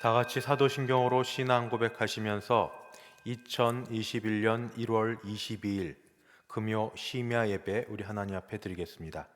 다 같이 사도신경으로 신앙 고백하시면서 2021년 1월 22일 금요 심야 예배 우리 하나님 앞에 드리겠습니다.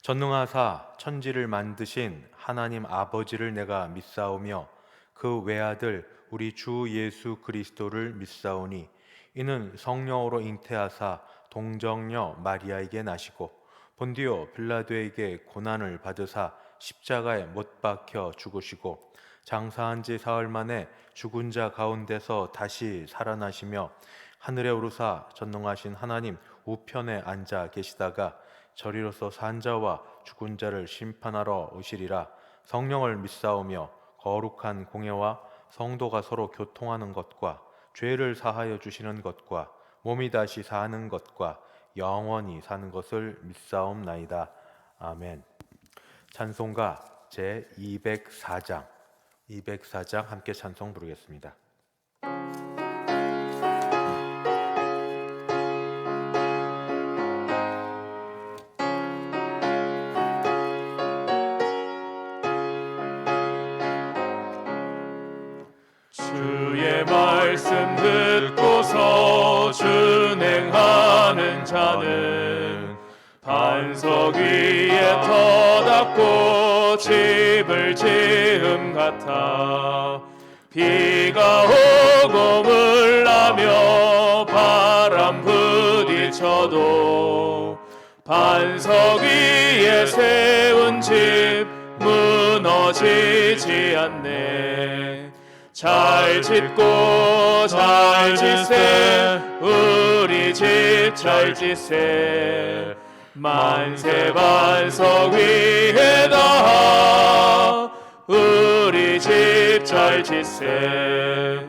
전능하사 천지를 만드신 하나님 아버지를 내가 믿사오며 그 외아들 우리 주 예수 그리스도를 믿사오니 이는 성령으로 잉태하사 동정녀 마리아에게 나시고 본디오 빌라도에게 고난을 받으사 십자가에 못 박혀 죽으시고 장사한 지 사흘 만에 죽은 자 가운데서 다시 살아나시며 하늘에 오르사 전능하신 하나님 우편에 앉아 계시다가 저리로서 산 자와 죽은 자를 심판하러 오시리라. 성령을 믿사오며 거룩한 공예와 성도가 서로 교통하는 것과 죄를 사하여 주시는 것과 몸이 다시 사는 것과 영원히 사는 것을 믿사옵나이다. 아멘. 찬송가 제204장 함께 찬송 부르겠습니다. 주의 말씀 듣고서 준행하는 자는 반석 위에 터닫고 집을 지음 같아 비가 오고 물나며 바람 부딪혀도 반석 위에 세운 집 무너지지 않네. 잘 짓고 잘 짓세 우리 집 잘 짓세 만세 반석 위에다 우리 집 잘 짓세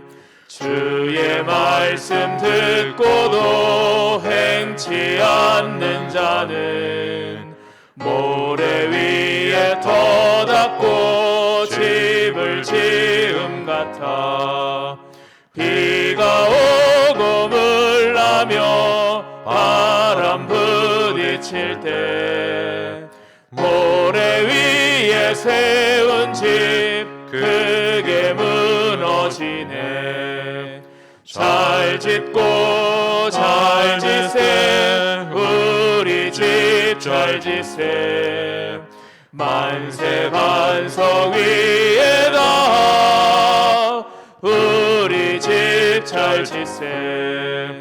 주의 말씀 듣고도 행치 않는 자는 모래 위에 터닫고 집을 지음 같아 비가 오고 물나며 바람 부딪힐 때 모래 위에 세운 집 크게 무너지네. 잘 짓고 잘 짓세 우리 집 잘 짓세 만세 반석 위에다 우리 집 잘 짓세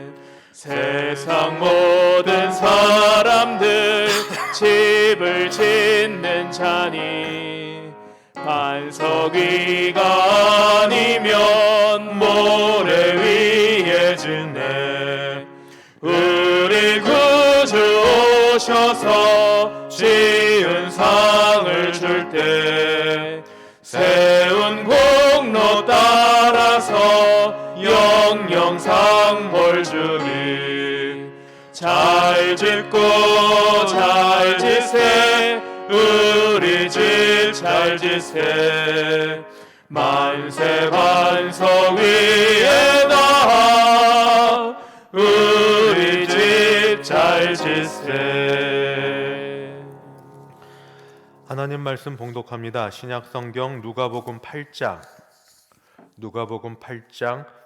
세상 모든 사람들 집을 짓는 자니 반석 위가 아니면 모래 위에 짓네. 우리 구주 오셔서 지은 상을 줄 때 세운 공로 따라서 영영상 벌 주리. 잘 짓고 잘 짓세 우리 집 잘 짓세 만세 반석 위에다 우리 집 잘 짓세. 하나님 말씀 봉독합니다. 신약성경 누가복음 8장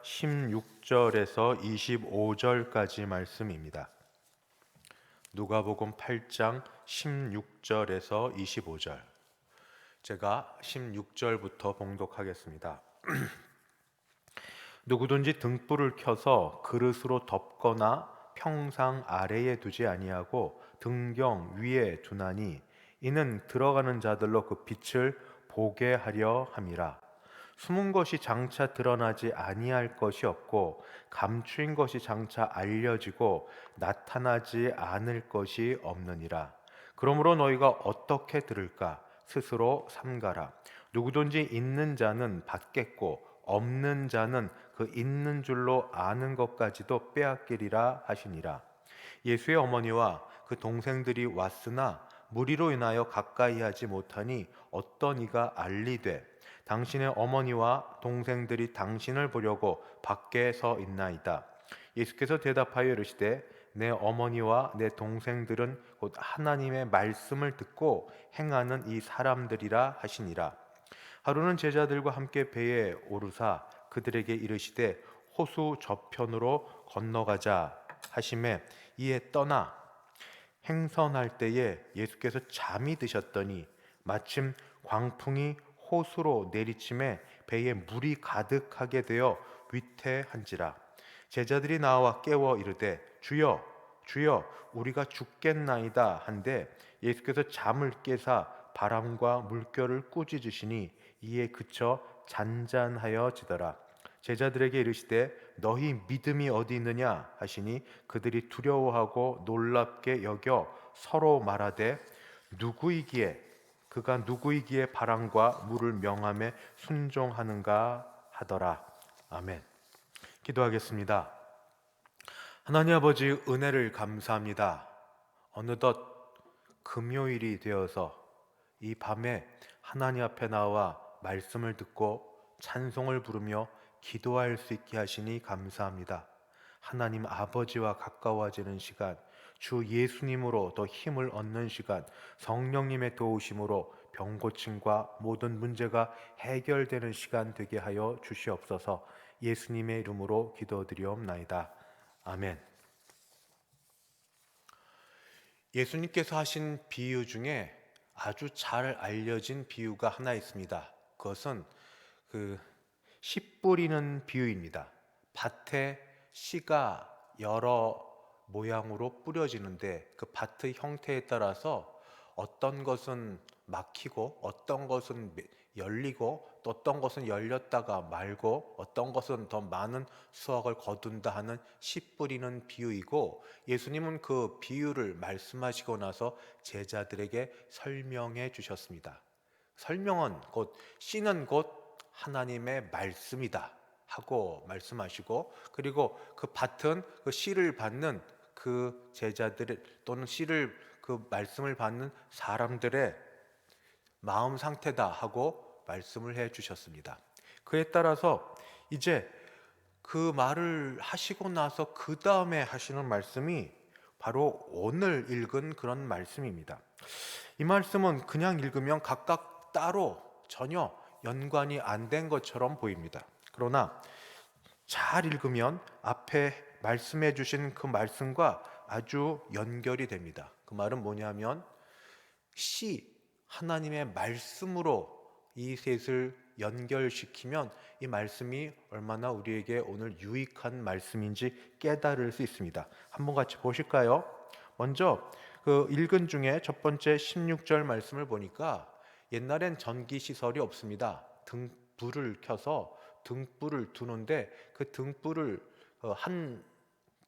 16절에서 25절까지 말씀입니다. 누가복음 8장 16절에서 25절. 제가 16절부터 봉독하겠습니다. 누구든지 등불을 켜서 그릇으로 덮거나 평상 아래에 두지 아니하고 등경 위에 두나니 이는 들어가는 자들로 그 빛을 보게 하려 함이라. 숨은 것이 장차 드러나지 아니할 것이 없고 감추인 것이 장차 알려지고 나타나지 않을 것이 없느니라. 그러므로 너희가 어떻게 들을까? 스스로 삼가라. 누구든지 있는 자는 받겠고 없는 자는 그 있는 줄로 아는 것까지도 빼앗기리라 하시니라. 예수의 어머니와 그 동생들이 왔으나 무리로 인하여 가까이 하지 못하니 어떤 이가 알리되 당신의 어머니와 동생들이 당신을 보려고 밖에 서 있나이다. 예수께서 대답하여 이르시되 내 어머니와 내 동생들은 곧 하나님의 말씀을 듣고 행하는 이 사람들이라 하시니라. 하루는 제자들과 함께 배에 오르사 그들에게 이르시되 호수 저편으로 건너가자 하심에 이에 떠나 행선할 때에 예수께서 잠이 드셨더니 마침 광풍이 호수로 내리침에 배에 물이 가득하게 되어 위태한지라. 제자들이 나와 깨워 이르되 주여 주여 우리가 죽겠나이다 한데 예수께서 잠을 깨사 바람과 물결을 꾸짖으시니 이에 그쳐 잔잔하여지더라. 제자들에게 이르시되 너희 믿음이 어디 있느냐 하시니 그들이 두려워하고 놀랍게 여겨 서로 말하되 누구이기에 그가 누구이기에 바람과 물을 명함에 순종하는가 하더라. 아멘. 기도하겠습니다. 하나님 아버지, 은혜를 감사합니다. 어느덧 금요일이 되어서 이 밤에 하나님 앞에 나와 말씀을 듣고 찬송을 부르며 기도할 수 있게 하시니 감사합니다. 하나님 아버지와 가까워지는 시간, 주 예수님으로 더 힘을 얻는 시간, 성령님의 도우심으로 병고침과 모든 문제가 해결되는 시간 되게 하여 주시옵소서. 예수님의 이름으로 기도드리옵나이다. 아멘. 예수님께서 하신 비유 중에 아주 잘 알려진 비유가 하나 있습니다. 그것은 씨 뿌리는 비유입니다. 밭에 씨가 여러 모양으로 뿌려지는데 그 밭의 형태에 따라서 어떤 것은 막히고 어떤 것은 열리고 또 어떤 것은 열렸다가 말고 어떤 것은 더 많은 수확을 거둔다 하는 씨 뿌리는 비유이고, 예수님은 그 비유를 말씀하시고 나서 제자들에게 설명해 주셨습니다. 설명은 곧 씨는 곧 하나님의 말씀이다 하고 말씀하시고, 그리고 그 밭은 그 씨를 받는 그 제자들 또는 씨를 그 말씀을 받는 사람들의 마음 상태다 하고 말씀을 해 주셨습니다. 그에 따라서 이제 그 말을 하시고 나서 그 다음에 하시는 말씀이 바로 오늘 읽은 그런 말씀입니다. 이 말씀은 그냥 읽으면 각각 따로 전혀 연관이 안 된 것처럼 보입니다. 그러나 잘 읽으면 앞에 말씀해 주신 그 말씀과 아주 연결이 됩니다. 그 말은 뭐냐면 하나님의 말씀으로 이 셋을 연결시키면 이 말씀이 얼마나 우리에게 오늘 유익한 말씀인지 깨달을 수 있습니다. 한번 같이 보실까요? 먼저 그 읽은 중에 첫 번째 16절 말씀을 보니까 옛날엔 전기 시설이 없습니다. 등불을 켜서 등불을 두는데 그 등불을 한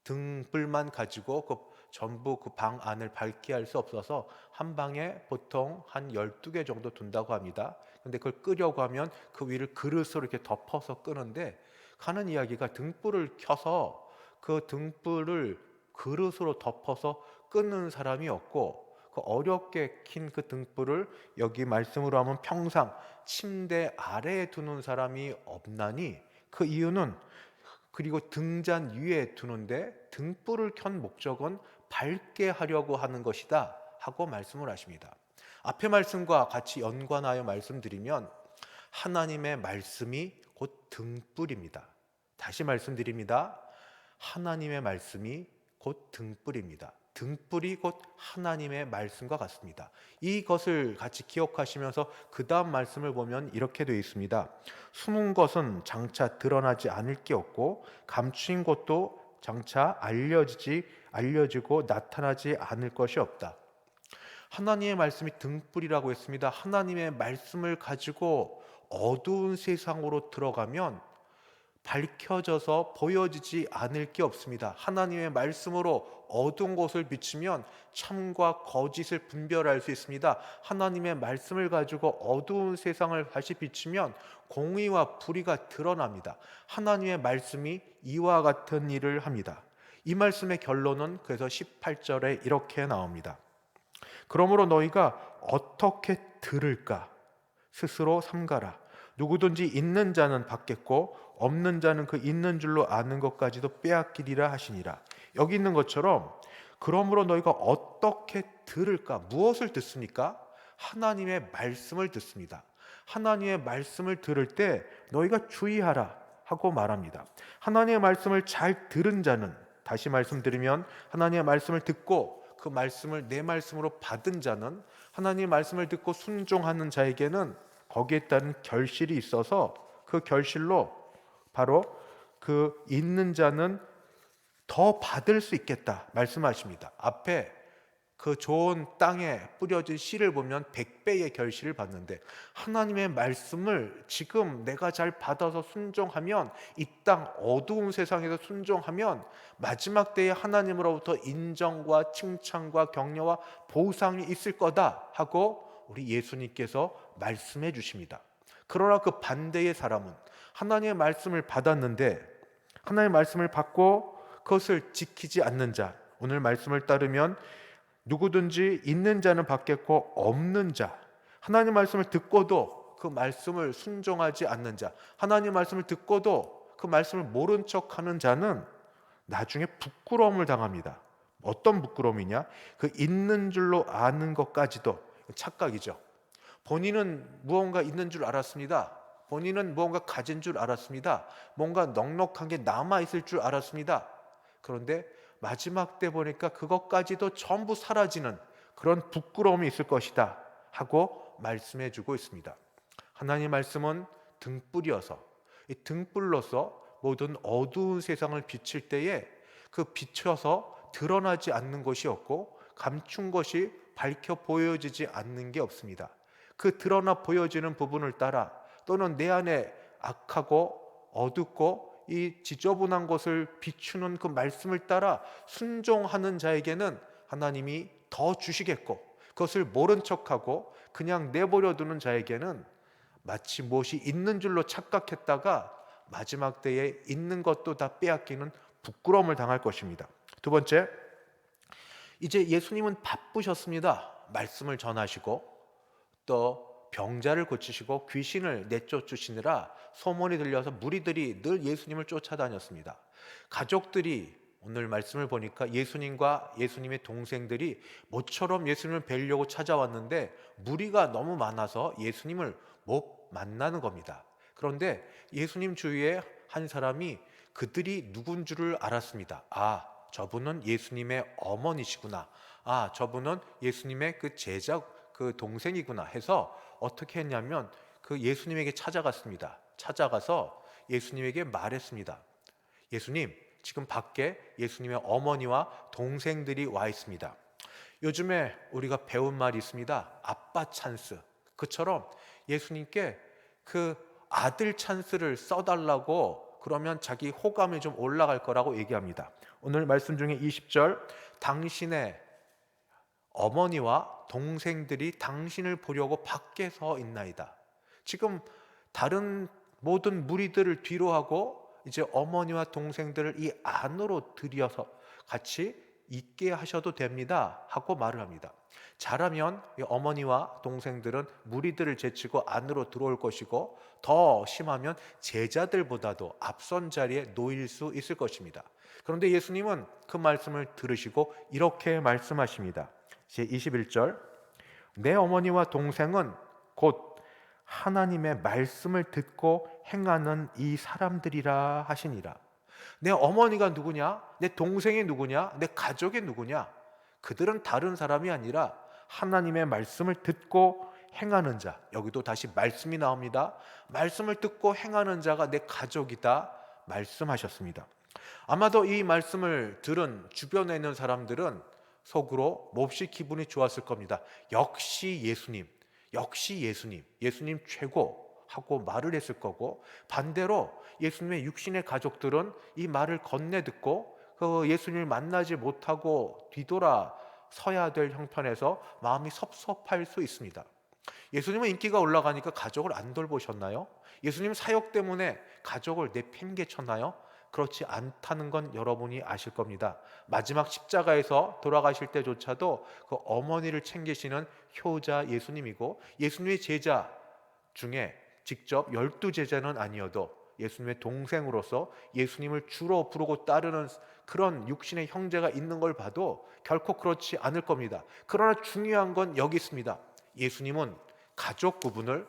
등불만 가지고 전부 그 방 안을 밝게 할 수 없어서 한 방에 보통 한 12개 정도 둔다고 합니다. 근데 그걸 끄려고 하면 그 위를 그릇으로 이렇게 덮어서 끄는데, 하는 이야기가 등불을 켜서 그 등불을 그릇으로 덮어서 끄는 사람이 없고, 그 어렵게 킨 그 등불을 여기 말씀으로 하면 평상 침대 아래에 두는 사람이 없나니 그 이유는, 그리고 등잔 위에 두는데 등불을 켠 목적은 밝게 하려고 하는 것이다 하고 말씀을 하십니다. 앞의 말씀과 같이 연관하여 말씀드리면 하나님의 말씀이 곧 등불입니다. 다시 말씀드립니다. 하나님의 말씀이 곧 등불입니다. 등불이 곧 하나님의 말씀과 같습니다. 이것을 같이 기억하시면서 그 다음 말씀을 보면 이렇게 되어 있습니다. 숨은 것은 장차 드러나지 않을 게 없고 감추인 것도 장차 알려지고 나타나지 않을 것이 없다. 하나님의 말씀이 등불이라고 했습니다. 하나님의 말씀을 가지고 어두운 세상으로 들어가면 밝혀져서 보여지지 않을 게 없습니다. 하나님의 말씀으로 어두운 곳을 비추면 참과 거짓을 분별할 수 있습니다. 하나님의 말씀을 가지고 어두운 세상을 다시 비추면 공의와 불의가 드러납니다. 하나님의 말씀이 이와 같은 일을 합니다. 이 말씀의 결론은 그래서 18절에 이렇게 나옵니다. 그러므로 너희가 어떻게 들을까? 스스로 삼가라. 누구든지 있는 자는 받겠고 없는 자는 그 있는 줄로 아는 것까지도 빼앗기리라 하시니라. 여기 있는 것처럼 그러므로 너희가 어떻게 들을까? 무엇을 듣습니까? 하나님의 말씀을 듣습니다. 하나님의 말씀을 들을 때 너희가 주의하라 하고 말합니다. 하나님의 말씀을 잘 들은 자는, 다시 말씀드리면 하나님의 말씀을 듣고 그 말씀을 내 말씀으로 받은 자는, 하나님의 말씀을 듣고 순종하는 자에게는 거기에 따른 결실이 있어서 그 결실로 바로 그 있는 자는 더 받을 수 있겠다 말씀하십니다. 앞에 그 좋은 땅에 뿌려진 씨를 보면 100배의 결실을 받는데, 하나님의 말씀을 지금 내가 잘 받아서 순종하면, 이 땅 어두운 세상에서 순종하면 마지막 때에 하나님으로부터 인정과 칭찬과 격려와 보상이 있을 거다 하고 우리 예수님께서 말씀해 주십니다. 그러나 그 반대의 사람은 하나님의 말씀을 받았는데 하나님의 말씀을 받고 그것을 지키지 않는 자, 오늘 말씀을 따르면 누구든지 있는 자는 받겠고 없는 자, 하나님 말씀을 듣고도 그 말씀을 순종하지 않는 자, 하나님 말씀을 듣고도 그 말씀을 모른 척하는 자는 나중에 부끄러움을 당합니다. 어떤 부끄러움이냐? 그 있는 줄로 아는 것까지도 착각이죠. 본인은 무언가 있는 줄 알았습니다. 본인은 무언가 가진 줄 알았습니다. 뭔가 넉넉한 게 남아있을 줄 알았습니다. 그런데 마지막 때 보니까 그것까지도 전부 사라지는 그런 부끄러움이 있을 것이다 하고 말씀해 주고 있습니다. 하나님의 말씀은 등불이어서, 이 등불로서 모든 어두운 세상을 비칠 때에 그 비춰서 드러나지 않는 것이 없고 감춘 것이 밝혀 보여지지 않는 게 없습니다. 그 드러나 보여지는 부분을 따라, 또는 내 안에 악하고 어둡고 이 지저분한 것을 비추는 그 말씀을 따라 순종하는 자에게는 하나님이 더 주시겠고, 그것을 모른 척하고 그냥 내버려 두는 자에게는 마치 무엇이 있는 줄로 착각했다가 마지막 때에 있는 것도 다 빼앗기는 부끄러움을 당할 것입니다. 두 번째, 이제 예수님은 바쁘셨습니다. 말씀을 전하시고 또 병자를 고치시고 귀신을 내쫓으시느라 소문이 들려서 무리들이 늘 예수님을 쫓아다녔습니다. 가족들이, 오늘 말씀을 보니까 예수님과 예수님의 동생들이 모처럼 예수님을 뵈려고 찾아왔는데 무리가 너무 많아서 예수님을 못 만나는 겁니다. 그런데 예수님 주위에 한 사람이 그들이 누군 줄을 알았습니다. 아, 저분은 예수님의 어머니시구나. 아, 저분은 예수님의 그 제자, 그 동생이구나 해서 어떻게 했냐면 그 예수님에게 찾아갔습니다. 찾아가서 예수님에게 말했습니다. 예수님, 지금 밖에 예수님의 어머니와 동생들이 와 있습니다. 요즘에 우리가 배운 말이 있습니다. 아빠 찬스. 그처럼 예수님께 그 아들 찬스를 써달라고 그러면 자기 호감이 좀 올라갈 거라고 얘기합니다. 오늘 말씀 중에 20절, 당신의 어머니와 동생들이 당신을 보려고 밖에 서 있나이다. 지금 다른 모든 무리들을 뒤로 하고 이제 어머니와 동생들을 이 안으로 들여서 같이 있게 하셔도 됩니다 하고 말을 합니다. 잘하면 이 어머니와 동생들은 무리들을 제치고 안으로 들어올 것이고, 더 심하면 제자들보다도 앞선 자리에 놓일 수 있을 것입니다. 그런데 예수님은 그 말씀을 들으시고 이렇게 말씀하십니다. 제 21절, 내 어머니와 동생은 곧 하나님의 말씀을 듣고 행하는 이 사람들이라 하시니라. 내 어머니가 누구냐? 내 동생이 누구냐? 내 가족이 누구냐? 그들은 다른 사람이 아니라 하나님의 말씀을 듣고 행하는 자. 여기도 다시 말씀이 나옵니다. 말씀을 듣고 행하는 자가 내 가족이다 말씀하셨습니다. 아마도 이 말씀을 들은 주변에 있는 사람들은 속으로 몹시 기분이 좋았을 겁니다. 역시 예수님, 역시 예수님, 예수님 최고 하고 말을 했을 거고, 반대로 예수님의 육신의 가족들은 이 말을 건네 듣고 그 예수님을 만나지 못하고 뒤돌아 서야 될 형편에서 마음이 섭섭할 수 있습니다. 예수님은 인기가 올라가니까 가족을 안 돌보셨나요? 예수님 사역 때문에 가족을 내팽개쳤나요? 그렇지 않다는 건 여러분이 아실 겁니다. 마지막 십자가에서 돌아가실 때조차도 그 어머니를 챙기시는 효자 예수님이고, 예수님의 제자 중에 직접 12제자는 아니어도 예수님의 동생으로서 예수님을 주로 부르고 따르는 그런 육신의 형제가 있는 걸 봐도 결코 그렇지 않을 겁니다. 그러나 중요한 건 여기 있습니다. 예수님은 가족 구분을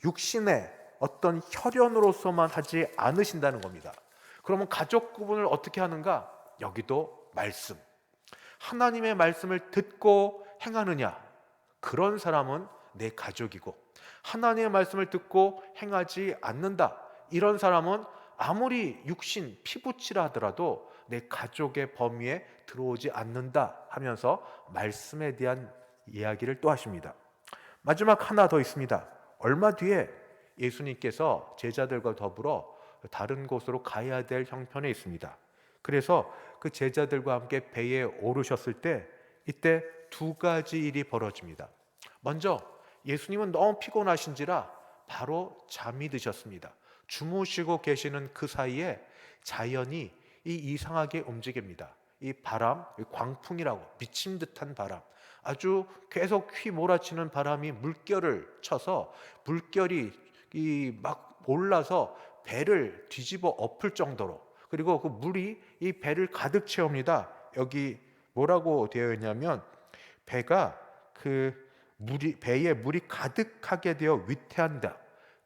육신의 어떤 혈연으로서만 하지 않으신다는 겁니다. 그러면 가족 구분을 어떻게 하는가? 여기도 말씀. 하나님의 말씀을 듣고 행하느냐? 그런 사람은 내 가족이고, 하나님의 말씀을 듣고 행하지 않는다, 이런 사람은 아무리 육신 피부치라 하더라도 내 가족의 범위에 들어오지 않는다 하면서 말씀에 대한 이야기를 또 하십니다. 마지막 하나 더 있습니다. 얼마 뒤에 예수님께서 제자들과 더불어 다른 곳으로 가야 될 형편에 있습니다. 그래서 그 제자들과 함께 배에 오르셨을 때 이때 두 가지 일이 벌어집니다. 먼저 예수님은 너무 피곤하신지라 바로 잠이 드셨습니다. 주무시고 계시는 그 사이에 자연이 이상하게 움직입니다. 이 바람, 광풍이라고, 미친 듯한 바람, 아주 계속 휘몰아치는 바람이 물결을 쳐서 물결이 막 올라서 배를 뒤집어 엎을 정도로, 그리고 그 물이 이 배를 가득 채웁니다. 여기 뭐라고 되어 있냐면 배가 배에 물이 가득하게 되어 위태한다,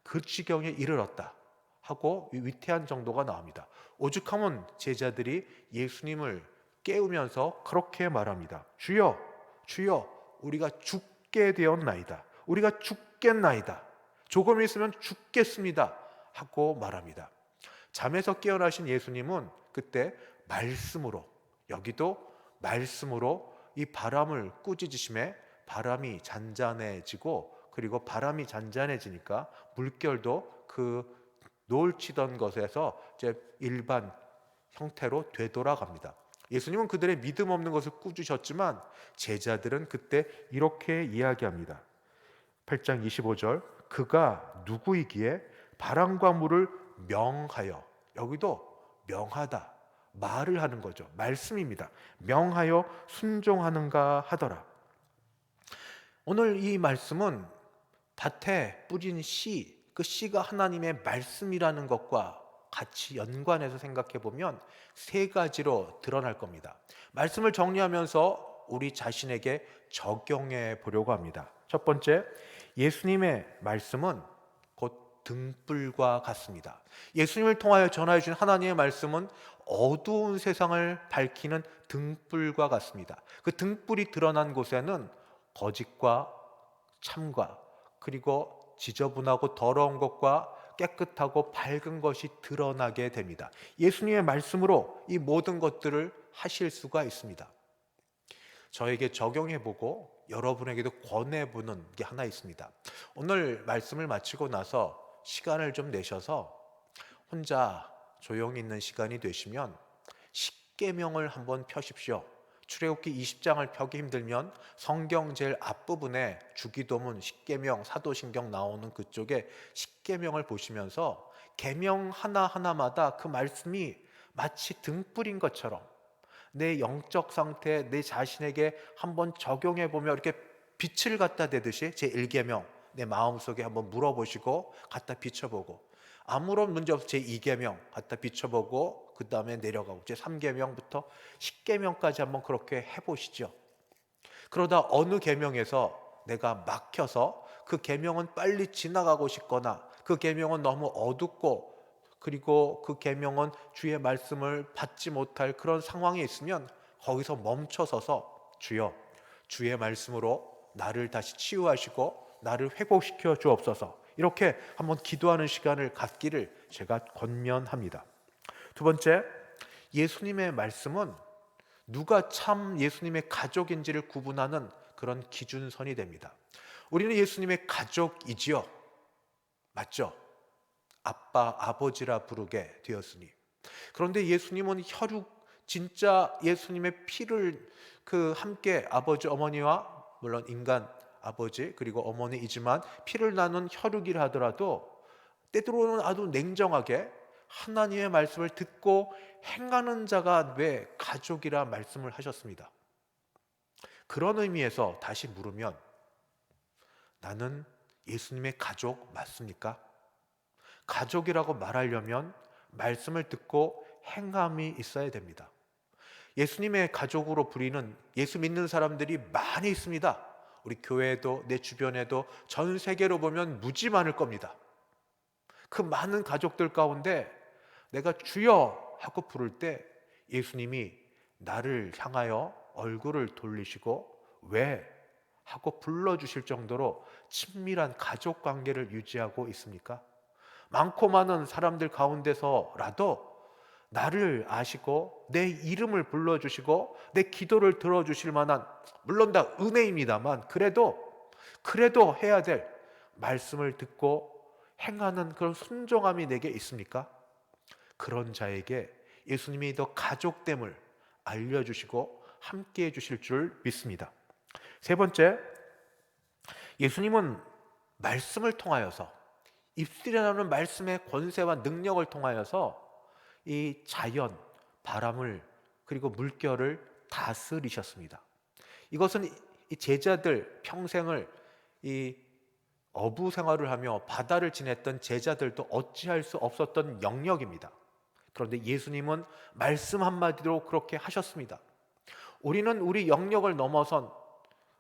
그 지경에 이르렀다 하고 위태한 정도가 나옵니다. 오죽하면 제자들이 예수님을 깨우면서 그렇게 말합니다. 주여, 주여, 우리가 죽게 되었나이다. 우리가 죽겠나이다. 조금 있으면 죽겠습니다 하고 말합니다. 잠에서 깨어나신 예수님은 그때 말씀으로, 여기도 말씀으로 이 바람을 꾸짖으심에 바람이 잔잔해지고, 그리고 바람이 잔잔해지니까 물결도 그 노을치던 것에서 이제 일반 형태로 되돌아갑니다. 예수님은 그들의 믿음 없는 것을 꾸짖으셨지만 제자들은 그때 이렇게 이야기합니다. 8장 25절, 그가 누구이기에 바람과 물을 명하여, 여기도 명하다, 말을 하는 거죠. 말씀입니다. 명하여 순종하는가 하더라. 오늘 이 말씀은 밭에 뿌린 씨, 그 씨가 하나님의 말씀이라는 것과 같이 연관해서 생각해 보면 세 가지로 드러날 겁니다. 말씀을 정리하면서 우리 자신에게 적용해 보려고 합니다. 첫 번째, 예수님의 말씀은 곧 등불과 같습니다. 예수님을 통하여 전하여 준 하나님의 말씀은 어두운 세상을 밝히는 등불과 같습니다. 그 등불이 드러난 곳에는 거짓과 참과, 그리고 지저분하고 더러운 것과 깨끗하고 밝은 것이 드러나게 됩니다. 예수님의 말씀으로 이 모든 것들을 하실 수가 있습니다. 저에게 적용해보고 여러분에게도 권해보는 게 하나 있습니다. 오늘 말씀을 마치고 나서 시간을 좀 내셔서 혼자 조용히 있는 시간이 되시면 십계명을 한번 펴십시오. 출애굽기 20장을 펴기 힘들면 성경 제일 앞부분에 주기도문, 십계명, 사도신경 나오는 그쪽에 십계명을 보시면서 계명 하나하나마다 그 말씀이 마치 등불인 것처럼 내 영적 상태, 내 자신에게 한번 적용해 보며 이렇게 빛을 갖다 대듯이 제 1계명 내 마음속에 한번 물어보시고 갖다 비춰보고, 아무런 문제 없이 제 2계명 갖다 비춰보고 그 다음에 내려가고 제 3계명부터 10계명까지 한번 그렇게 해보시죠. 그러다 어느 계명에서 내가 막혀서 그 계명은 빨리 지나가고 싶거나 그 계명은 너무 어둡고 그리고 그 계명은 주의 말씀을 받지 못할 그런 상황이 있으면 거기서 멈춰서서 주여, 주의 말씀으로 나를 다시 치유하시고 나를 회복시켜 주옵소서, 이렇게 한번 기도하는 시간을 갖기를 제가 권면합니다. 두 번째, 예수님의 말씀은 누가 참 예수님의 가족인지를 구분하는 그런 기준선이 됩니다. 우리는 예수님의 가족이지요. 맞죠? 아빠, 아버지라 부르게 되었으니. 그런데 예수님은 혈육, 진짜 예수님의 피를 함께 아버지, 어머니와, 물론 인간 아버지 그리고 어머니이지만 피를 나눈 혈육이라 하더라도 때때로는 아주 냉정하게 하나님의 말씀을 듣고 행하는 자가 왜 가족이라 말씀을 하셨습니다. 그런 의미에서 다시 물으면 나는 예수님의 가족 맞습니까? 가족이라고 말하려면 말씀을 듣고 행함이 있어야 됩니다. 예수님의 가족으로 부리는 예수 믿는 사람들이 많이 있습니다. 우리 교회에도 내 주변에도 전 세계로 보면 무지 많을 겁니다. 그 많은 가족들 가운데 내가 주여 하고 부를 때 예수님이 나를 향하여 얼굴을 돌리시고 왜? 하고 불러주실 정도로 친밀한 가족 관계를 유지하고 있습니까? 많고 많은 사람들 가운데서라도 나를 아시고 내 이름을 불러주시고 내 기도를 들어주실 만한, 물론 다 은혜입니다만 그래도 해야 될 말씀을 듣고 행하는 그런 순종함이 내게 있습니까? 그런 자에게 예수님이 더 가족됨을 알려주시고 함께해 주실 줄 믿습니다. 세 번째, 예수님은 말씀을 통하여서, 입술에 나오는 말씀의 권세와 능력을 통하여서 이 자연, 바람을 그리고 물결을 다스리셨습니다. 이것은 이 제자들 평생을 이 어부 생활을 하며 바다를 지냈던 제자들도 어찌할 수 없었던 영역입니다. 그런데 예수님은 말씀 한마디로 그렇게 하셨습니다. 우리는 우리 영역을 넘어선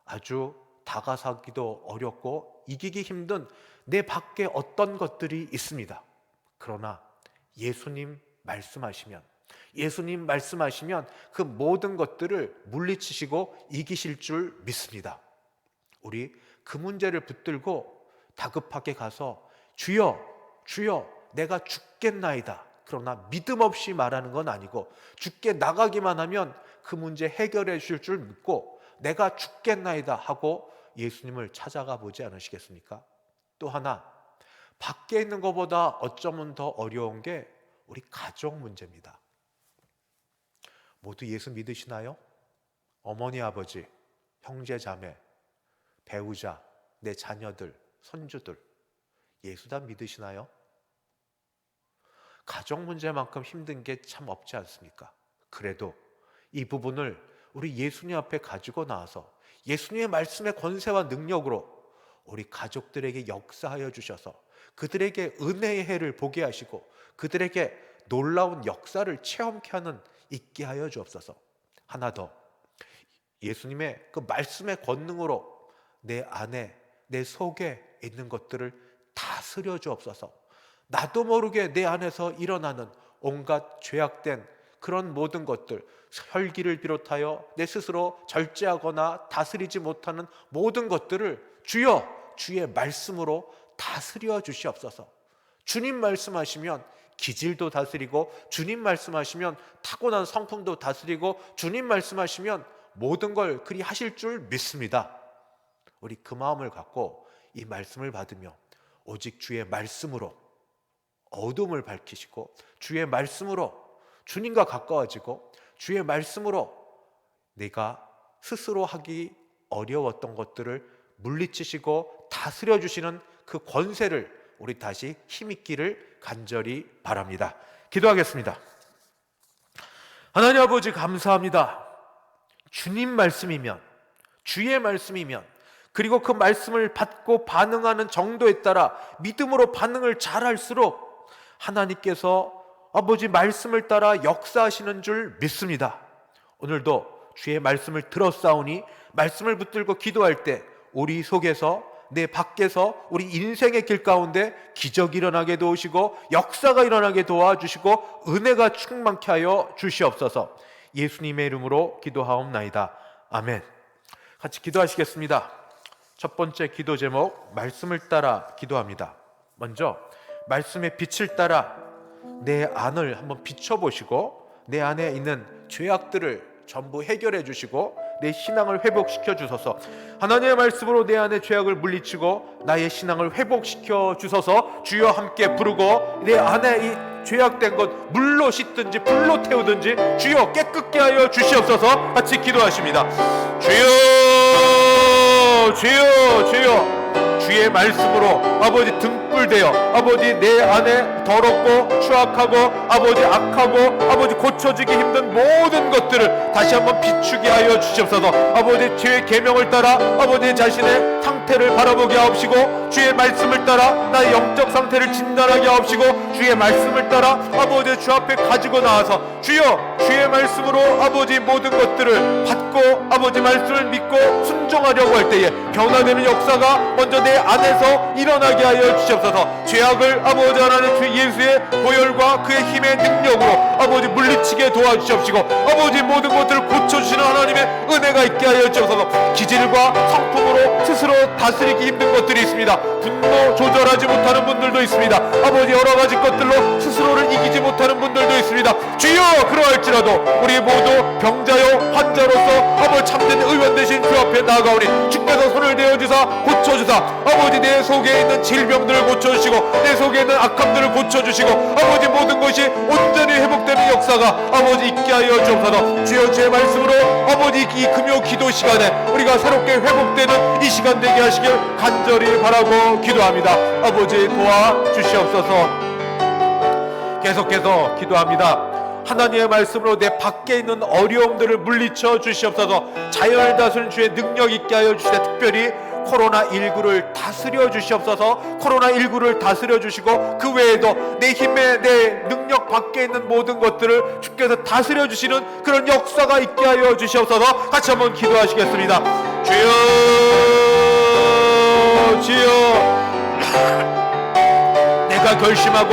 아주 다가서기도 어렵고 이기기 힘든 내 밖에 어떤 것들이 있습니다. 그러나 예수님 말씀하시면 그 모든 것들을 물리치시고 이기실 줄 믿습니다. 우리 그 문제를 붙들고 다급하게 가서 주여 내가 죽겠나이다, 그러나 믿음 없이 말하는 건 아니고 죽게 나가기만 하면 그 문제 해결해 주실 줄 믿고 내가 죽겠나이다 하고 예수님을 찾아가 보지 않으시겠습니까? 또 하나, 밖에 있는 것보다 어쩌면 더 어려운 게 우리 가족 문제입니다. 모두 예수 믿으시나요? 어머니, 아버지, 형제, 자매, 배우자, 내 자녀들, 손주들, 예수 다 믿으시나요? 가족 문제만큼 힘든 게 참 없지 않습니까? 그래도 이 부분을 우리 예수님 앞에 가지고 나와서 예수님의 말씀의 권세와 능력으로 우리 가족들에게 역사하여 주셔서 그들에게 은혜의 해를 보게 하시고 그들에게 놀라운 역사를 체험케 하는 있게 하여 주옵소서. 하나 더, 예수님의 그 말씀의 권능으로 내 안에, 내 속에 있는 것들을 다스려 주옵소서. 나도 모르게 내 안에서 일어나는 온갖 죄악된 그런 모든 것들, 혈기를 비롯하여 내 스스로 절제하거나 다스리지 못하는 모든 것들을 주여 주의 말씀으로 다스려 주시옵소서. 주님 말씀하시면 기질도 다스리고, 주님 말씀하시면 타고난 성품도 다스리고, 주님 말씀하시면 모든 걸 그리 하실 줄 믿습니다. 우리 그 마음을 갖고 이 말씀을 받으며 오직 주의 말씀으로 어둠을 밝히시고, 주의 말씀으로 주님과 가까워지고, 주의 말씀으로 내가 스스로 하기 어려웠던 것들을 물리치시고 다스려 주시는 그 권세를 우리 다시 힘있기를 간절히 바랍니다. 기도하겠습니다. 하나님 아버지, 감사합니다. 주님 말씀이면, 주의 말씀이면, 그리고 그 말씀을 받고 반응하는 정도에 따라 믿음으로 반응을 잘할수록 하나님께서 아버지 말씀을 따라 역사하시는 줄 믿습니다. 오늘도 주의 말씀을 들었사오니 말씀을 붙들고 기도할 때 우리 속에서, 내 밖에서, 우리 인생의 길 가운데 기적이 일어나게 도우시고 역사가 일어나게 도와주시고 은혜가 충만케 하여 주시옵소서. 예수님의 이름으로 기도하옵나이다. 아멘. 같이 기도하시겠습니다. 첫 번째 기도 제목, 말씀을 따라 기도합니다. 먼저 말씀의 빛을 따라 내 안을 한번 비춰보시고 내 안에 있는 죄악들을 전부 해결해 주시고 내 신앙을 회복시켜 주소서. 하나님의 말씀으로 내 안의 죄악을 물리치고 나의 신앙을 회복시켜 주소서. 주여 함께 부르고 내 안에 이 죄악된 것 물로 씻든지 불로 태우든지 주여 깨끗게 하여 주시옵소서. 같이 기도하십니다. 주여 주여 주여, 주의 말씀으로 아버지 등불되어 아버지 내 안에 더럽고 추악하고 아버지 악하고 아버지 고쳐지기 힘든 모든 것들을 다시 한번 비추게 하여 주시옵소서. 아버지 주의 계명을 따라 아버지 자신의 상태를 바라보게 하옵시고 주의 말씀을 따라 나의 영적 상태를 진단하게 하옵시고 주의 말씀을 따라 아버지 주 앞에 가지고 나와서 주여 주의 말씀으로 아버지 모든 것들을 받고 아버지 말씀을 믿고 순종하려고 할 때에 변화되는 역사가 먼저 내 안에서 일어나게 하여 주시옵소서. 죄악을 아버지 하나님 주 예수의 보혈과 그의 힘의 능력으로 아버지 물리치게 도와주시옵시고 아버지 모든 것들을 고쳐주시는 하나님의 은혜가 있게 하여 주옵소서. 기질과 성품으로 스스로 다스리기 힘든 것들이 있습니다. 분노 조절하지 못하는 분들도 있습니다. 아버지 여러 가지 것들로 스스로를 이기지 못하는 분들도 있습니다. 주여 그러할지라도 우리 모두 병자요 환자로서 아버지 참된 의원 되신 주 앞에 나아가오니 주께서 손을 대어주사 고쳐주사 아버지 내 속에 있는 질병들을 고쳐주시고 내 속에 있는 악함들을 고쳐주시고 아버지 모든 것이 온전히 회복되는 역사가 아버지 있게 하여 주옵소서. 주여 제 말씀으로 아버지 이 금요 기도 시간에 우리가 새롭게 회복되는 이 시간 되게 하시길 간절히 바라고 기도합니다. 아버지 도와주시옵소서. 계속해서 기도합니다. 하나님의 말씀으로 내 밖에 있는 어려움들을 물리쳐 주시옵소서. 자연을 다스리는 주의 능력 있게 하여 주시되 특별히 코로나19를 다스려 주시옵소서. 코로나19를 다스려 주시고 그 외에도 내 힘에 내 능력 밖에 있는 모든 것들을 주께서 다스려 주시는 그런 역사가 있게 하여 주시옵소서. 같이 한번 기도하시겠습니다. 주여 내가 결심하고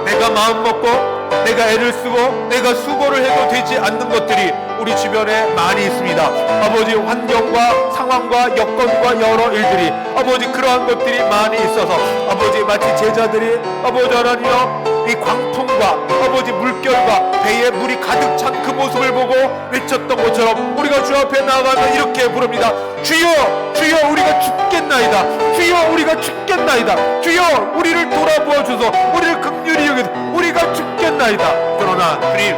내가 마음먹고 내가 애를 쓰고 내가 수고를 해도 되지 않는 것들이 우리 주변에 많이 있습니다. 아버지 환경과 상황과 여건과 여러 일들이 아버지 그러한 것들이 많이 있어서 아버지 마치 제자들이 아버지 하나님여 이 광풍과 아버지 물결과 배에 물이 가득 찬 그 모습을 보고 외쳤던 것처럼 우리가 주 앞에 나아가면 이렇게 부릅니다. 주여 주여 우리가 죽겠나이다. 주여 우리가 죽겠나이다. 주여 우리를 돌아보아 주소. 우리를 긍휼히 여기소. 우리가 죽겠나이다. 그러나 주님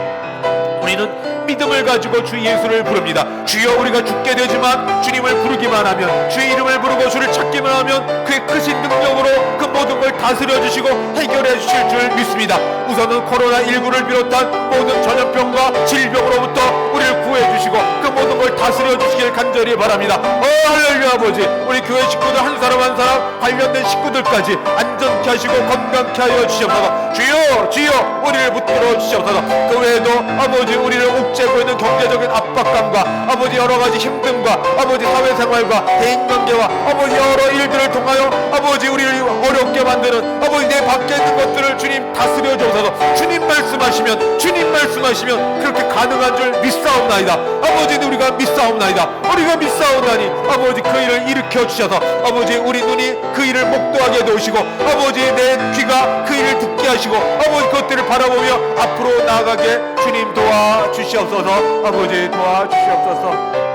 우리는 믿음을 가지고 주 예수를 부릅니다. 주여 우리가 죽게 되지만 주님을 부르기만 하면 주의 이름을 부르고 주를 찾기만 하면 그의 크신 능력으로 그 모든 걸 다스려 주시고 해결해 주실 줄 믿습니다. 우선은 코로나19를 비롯한 모든 전염병과 질병으로부터 우리를 구해 주시고 그 모든 걸 다스려 주시길 간절히 바랍니다. 할렐루야. 아버지 우리 교회 식구들 한 사람 한 사람 관련된 식구들까지 안전케 하시고 건강케 하여 주시옵소서. 주여 주여 우리를 붙들어 주시옵소서. 그 외에도 아버지 우리를 옥죄고 있는 경제적인 압박감과 아버지 여러 가지 힘듦과 아버지 사회생활과 대인관계와 아버지 여러 일들을 통하여 아버지 우리를 어렵게 만드는 아버지 내 밖에 있는 것들을 주님 다스려 주옵소서. 주님 말씀하시면 그렇게 가능한 줄 믿사옵나이다. 아버지 우리가 믿사옵나이다. 우리가 믿사오나니 아버지 그 일을 일으켜 주셔서 아버지 우리 눈이 그 일을 목도하게 놓으시고 아버지 내 귀가 그 일을 듣게 하시고 아버지 그것들을 바라보며 앞으로 나아가게 주님 도와주시옵소서. 아버지 도와주시옵소서.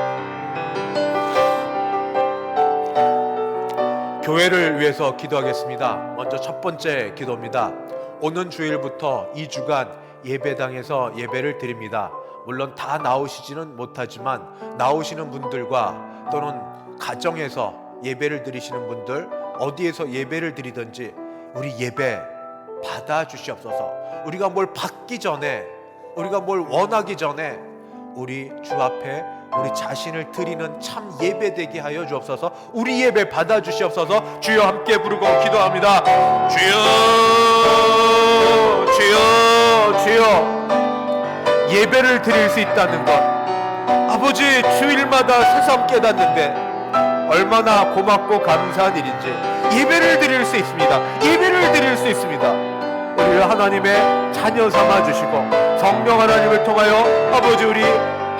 교회를 위해서 기도하겠습니다. 먼저 첫 번째 기도입니다. 오는 주일부터 2주간 예배당에서 예배를 드립니다. 물론 다 나오시지는 못하지만 나오시는 분들과 또는 가정에서 예배를 드리시는 분들 어디에서 예배를 드리든지 우리 예배 받아 주시옵소서. 우리가 뭘 받기 전에 우리가 뭘 원하기 전에 우리 주 앞에 우리 자신을 드리는 참 예배되게 하여 주옵소서. 우리 예배 받아 주시옵소서. 주여 함께 부르고 기도합니다. 주여 주여 주여. 예배를 드릴 수 있다는 것 아버지 주일마다 새삼 깨닫는데 얼마나 고맙고 감사한 일인지. 예배를 드릴 수 있습니다. 예배를 드릴 수 있습니다. 우리를 하나님의 자녀 삼아 주시고 성령 하나님을 통하여 아버지 우리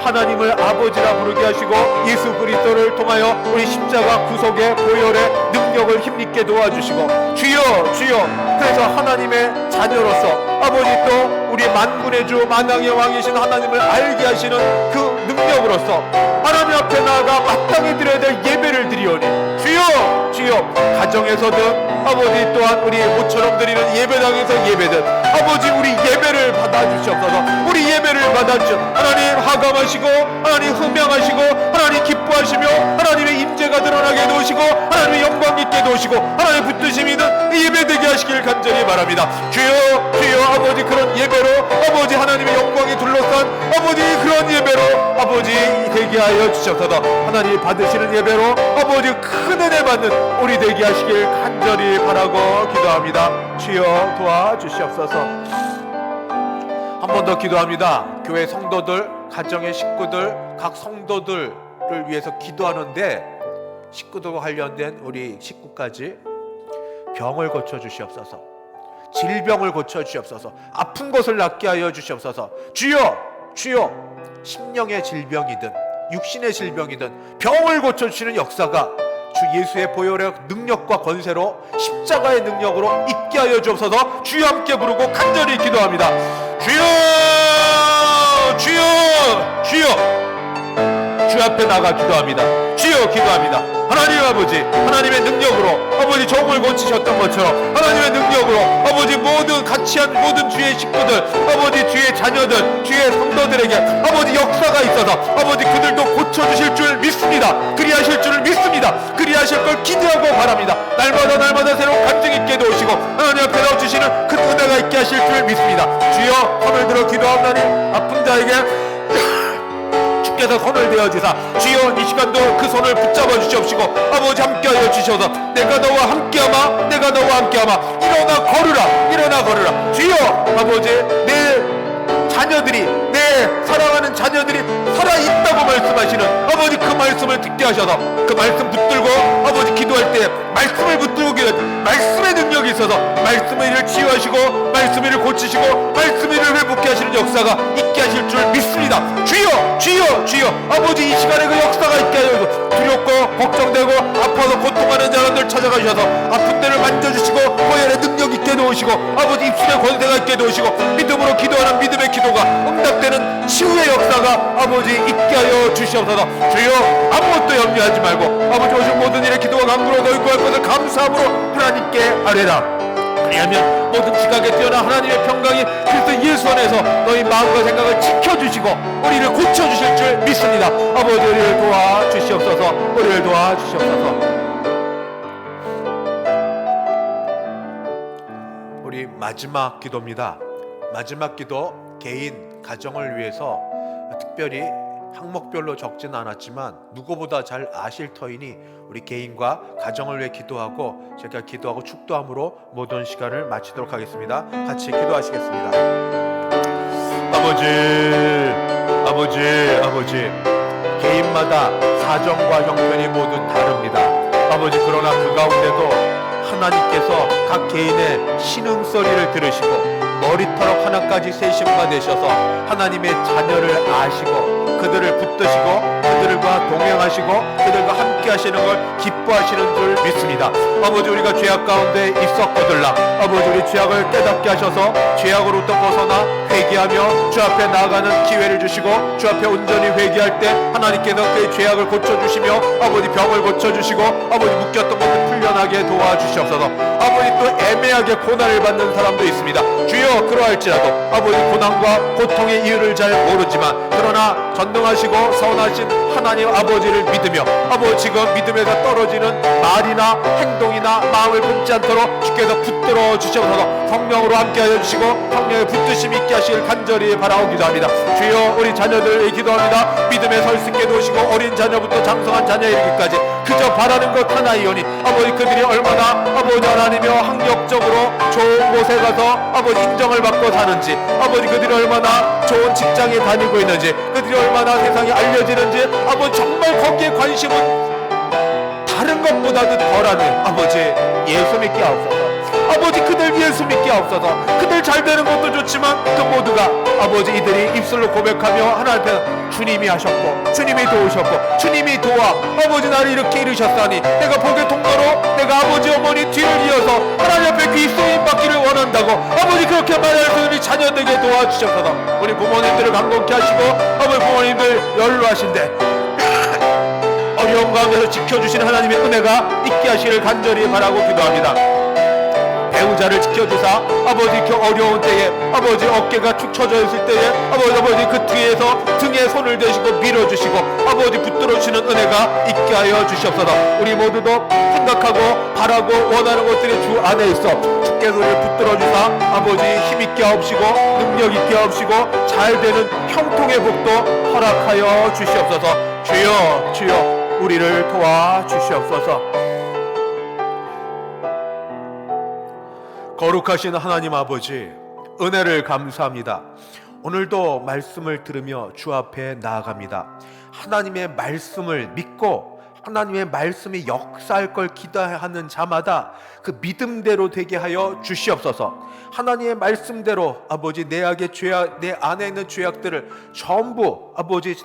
하나님을 아버지라 부르게 하시고 예수 그리스도를 통하여 우리 십자가 구속의 보혈의 능력을 힘있게 도와주시고 주여 주여. 그래서 하나님의 자녀로서 아버지 또 우리 만군의 주 만왕의 왕이신 하나님을 알게 하시는 그 능력으로서 하나님 앞에 나아가 마땅히 드려야 될 예배를 드리오니 주여 주여. 가정에서든 아버지 또한 우리 모처럼 드리는 예배당에서 예배든 아버지 우리 예배를 받아주시옵소서. 우리 예배를 받아주시옵소서. 하나님 하감하시고 하나님 흠양하시고 하나님 기뻐하시며 하나님의 임재가 드러나게 도우시고 하나님의 영광 있게 도우시고 하나님의 붙드심이 있는 예배되게 하시길 간절히 바랍니다. 주여 주여. 아버지 그런 예배로 아버지 하나님의 영광이 둘러싼 아버지 그런 예배로 아버지 되게 하여 주시옵소서. 하나님 받으시는 예배로 아버지 큰 은혜 받는 우리 되게 하시길 간절히 바라고 기도합니다. 주여 도와주시옵소서. 한 번 더 기도합니다. 교회 성도들, 가정의 식구들, 각 성도들을 위해서 기도하는데 식구들과 관련된 우리 식구까지 병을 고쳐주시옵소서, 질병을 고쳐주시옵소서, 아픈 것을 낫게 하여 주시옵소서. 주여, 주여, 심령의 질병이든 육신의 질병이든 병을 고쳐주시는 역사가 주 예수의 보혈의 능력과 권세로 십자가의 능력으로 있게 하여 주옵소서. 주여 함께 부르고 간절히 기도합니다. 주여, 주여, 주여. 주 앞에 나가 기도합니다. 주여 기도합니다. 하나님 아버지, 하나님의 능력으로 아버지 종을 고치셨던 것처럼 하나님의 능력으로 아버지 모든 같이 한 모든 주의 식구들, 아버지 주의 자녀들, 주의 성도들에게 아버지 역사가 있어서 아버지 그들도 고쳐주실 줄 믿습니다. 그리하실 줄 믿습니다. 그리하실 걸 기대하고 바랍니다. 날마다 날마다 새로운 간증 있게 도우시고 하나님 앞에 나주시는 큰 은혜가 있게 하실 줄 믿습니다. 주여, 손을 들어 기도하옵나니 아픈 자에게 주께서 손을 대어주사 주여 이 시간도 그 손을 붙잡아 주시옵시고 아버지 함께하여 주셔서 내가 너와 함께하마, 내가 너와 함께하마, 일어나 걸으라, 일어나 걸으라. 주여 아버지, 내 자녀들이, 내 사랑하는 자녀들이 살아있다고 말씀하시는 아버지 그 말씀을 듣게 하셔서 그 말씀 붙들고 아버지 기도할 때 말씀을 붙들고 기도할 때 말씀의 능력이 있어서 말씀의 일을 치유하시고 말씀의 일을 고치시고 말씀의 일을 회복케 하시는 역사가 있게 하실 줄 믿습니다. 주여, 주여, 주여, 아버지 이 시간에 그 역사가 있게 하셔서 두렵고 걱정되고 아파서 고통하는 자들 찾아가셔서 아픈 데를 만져주시고 보혈의 능력 있게 놓으시고 아버지 입술의 권세가 있게 놓으시고 믿음으로 기도하는 믿음의 기도가 응답되는 치유의 역사가 아버지 있게 하여 주시옵소서. 주여 아무것도 염려하지 말고 아버지 오신 모든 일에 기도와 간구로 너희 구할 것을 감사함으로 하나님께 아뢰라. 왜냐하면 모든 지각에 뛰어난 하나님의 평강이 그리스도 예수 안에서 너희 마음과 생각을 지켜주시고 우리를 고쳐주실 줄 믿습니다. 아버지 우리를 도와주시옵소서. 우리를 도와주시옵소서. 우리 마지막 기도입니다. 마지막 기도, 개인, 가정을 위해서 특별히 항목별로 적지는 않았지만 누구보다 잘 아실 터이니 우리 개인과 가정을 위해 기도하고 제가 기도하고 축도함으로 모든 시간을 마치도록 하겠습니다. 같이 기도하시겠습니다. 아버지, 아버지, 아버지, 개인마다 사정과 형편이 모두 다릅니다. 아버지, 그러나 그 가운데도 하나님께서 각 개인의 신음소리를 들으시고 머리털 하나까지 세심과 되셔서 하나님의 자녀를 아시고 그들을 붙드시고 그들과 동행하시고 그들과 함께 하시는 걸 기뻐하시는 줄 믿습니다. 아버지, 우리가 죄악 가운데 있었거들라 아버지 우리 죄악을 깨닫게 하셔서 죄악으로부터 벗어나 회개하며 주 앞에 나아가는 기회를 주시고 주 앞에 온전히 회개할 때 하나님께서 그의 죄악을 고쳐주시며 아버지 병을 고쳐주시고 아버지 묶였던 것을 풀려나게 도와주시옵소서. 아버지 또 애매하게 고난을 받는 사람도 있습니다. 주여 그러할지라도 아버지 고난과 고통의 이유를 잘 모르지만 그러나 전능하시고 선하신 하나님 아버지를 믿으며 아버지 지금 믿음에서 떨어지는 말이나 행동이나 마음을 품지 않도록 주께서 붙들어 주시옵소서. 성령으로 함께하여 주시고 성령의 붙드심 있게 하시길 간절히 바라고 기도합니다. 주여 우리 자녀들을 기도합니다. 믿음에 설 수 있게 도우시고 어린 자녀부터 장성한 자녀에 이르기까지 그저 바라는 것 하나이오니 아버지 그들이 얼마나 아버지 하나님이여 학력적으로 좋은 곳에 가서 아버지 인정을 받고 사는지 아버지 그들이 얼마나 좋은 직장에 다니고 있는지 그들이 얼마나 세상에 알려지는지 아버지 정말 거기에 관심은 다른 것보다도 덜하는 아버지 예수 믿게 하옵소서. 아버지 그들 예수 믿게 하옵소서. 그들 잘 되는 것도 좋지만 그 모두가 아버지 이들이 입술로 고백하며 하나님 앞에 주님이 하셨고 주님이 도우셨고 주님이 도와 아버지 나를 이렇게 이루셨다니 내가 복의 통로로 내가 아버지 어머니 뒤를 이어서 하나님 앞에 귀 쏘임 받기를 원한다고 아버지 그렇게 말할 수 있는 자녀들에게 도와주셔서 우리 부모님들을 강건케 하시고 아버지 부모님들 연로하신데 어려운 가운데서 지켜주시는 하나님의 은혜가 있게 하시기를 간절히 바라고 기도합니다. 배우자를 지켜주사 아버지 그 어려운 때에 아버지 어깨가 축 처져 있을 때에 아버지 그 뒤에서 등에 손을 대시고 밀어주시고 아버지 붙들어주시는 은혜가 있게 하여 주시옵소서. 우리 모두도 생각하고 바라고 원하는 것들이 주 안에 있어 주께서 우리를 붙들어주사 아버지 힘있게 하옵시고 능력있게 하옵시고 잘되는 형통의 복도 허락하여 주시옵소서. 주여 주여 우리를 도와주시옵소서. 거룩하신 하나님 아버지 은혜를 감사합니다. 오늘도 말씀을 들으며 주 앞에 나아갑니다. 하나님의 말씀을 믿고 하나님의 말씀이 역사할 걸 기대하는 자마다 그 믿음대로 되게 하여 주시옵소서. 하나님의 말씀대로 아버지 내 안에 있는 죄악들을 전부 아버지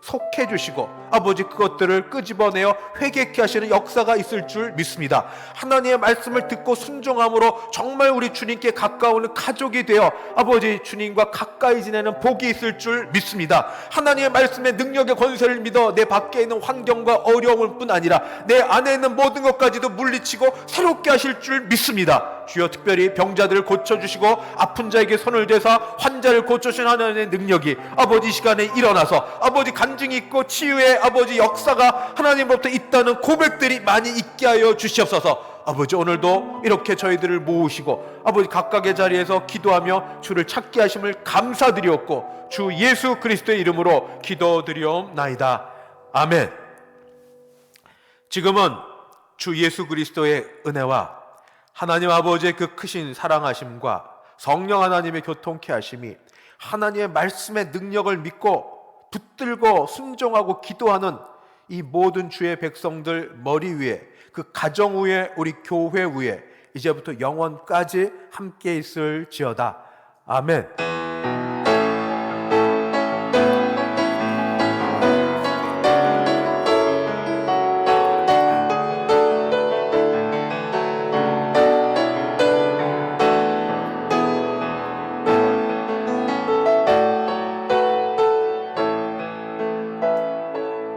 속해 주시고 아버지 그것들을 끄집어내어 회개케 하시는 역사가 있을 줄 믿습니다. 하나님의 말씀을 듣고 순종함으로 정말 우리 주님께 가까운 가족이 되어 아버지 주님과 가까이 지내는 복이 있을 줄 믿습니다. 하나님의 말씀의 능력의 권세를 믿어 내 밖에 있는 환경과 어려움을 뿐 아니라 내 안에 있는 모든 것까지도 물리치고 새롭게 하실 줄 믿습니다. 주여, 특별히 병자들을 고쳐주시고 아픈 자에게 손을 대사 환자를 고쳐주신 하나님의 능력이 아버지 이 시간에 일어나서 아버지 간증이 있고 치유의 아버지 역사가 하나님으로부터 있다는 고백들이 많이 있게 하여 주시옵소서. 아버지, 오늘도 이렇게 저희들을 모으시고 아버지 각각의 자리에서 기도하며 주를 찾게 하심을 감사드리옵고 주 예수 그리스도의 이름으로 기도드리옵나이다. 아멘. 지금은 주 예수 그리스도의 은혜와 하나님 아버지의 그 크신 사랑하심과 성령 하나님의 교통케 하심이 하나님의 말씀의 능력을 믿고 붙들고 순종하고 기도하는 이 모든 주의 백성들 머리 위에, 그 가정 위에, 우리 교회 위에 이제부터 영원까지 함께 있을지어다. 아멘.